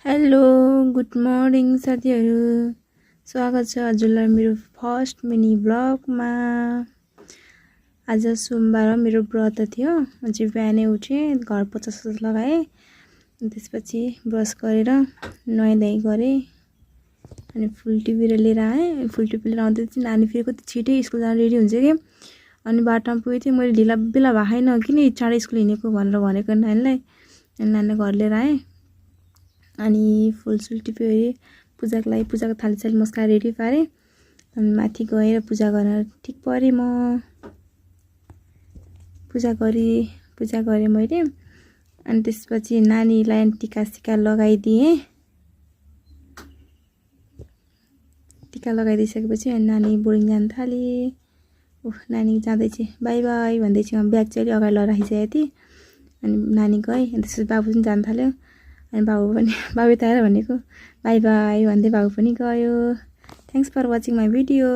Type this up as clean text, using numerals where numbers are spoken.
Hello good morning साथीहरू। स्वागत छ हजुरलाई मेरो फर्स्ट मिनी ब्लगमा। आज सोमबार मेरो व्रत थियो। म चाहिँ बिहानै उठेँ, घर पोछा लगाएँ, त्यसपछि ब्रस गरेर नुहाइधुवाइ गरेँ अनि फुल टिपेर लिएर आएँ। फुल टिपेर आउँदै चाहिँ नानी फेरि कति छिटै स्कुल जान रेडी हुन्छ कि, अनि बाटोमा पुगेँ थिएँ। मैले ढिला बेला भएन किन चाँडै स्कुल हिँडेको भनेर भनेको नानीलाई। नानीलाई घर लिएर आएँ अनि फुलसुल टिप्यो पूजाको लागि पूजाको थाली मस्का रेडी पारेँ। अनि माथि गएर पूजा गर्न ठिक परेँ। म पूजा गरेँ मैले। अनि त्यसपछि नानीलाई टिका लगाइदिएँ। टिका लगाइदिइसकेपछि अनि नानी बोर्डिङ जान थालेँ। नानी जाँदैछ, बाई बाई भन्दैछ। ब्याग चाहिँ अलिक अगाडि लगाएर राखिसकेको थिएँ। अनि नानी गएँ। अनि त्यसपछि बाबु पनि जान थाल्यो। अनि बाबु त आएर भनेको बाई बाई भन्दै बाबु पनि गयो। Thanks for watching my video.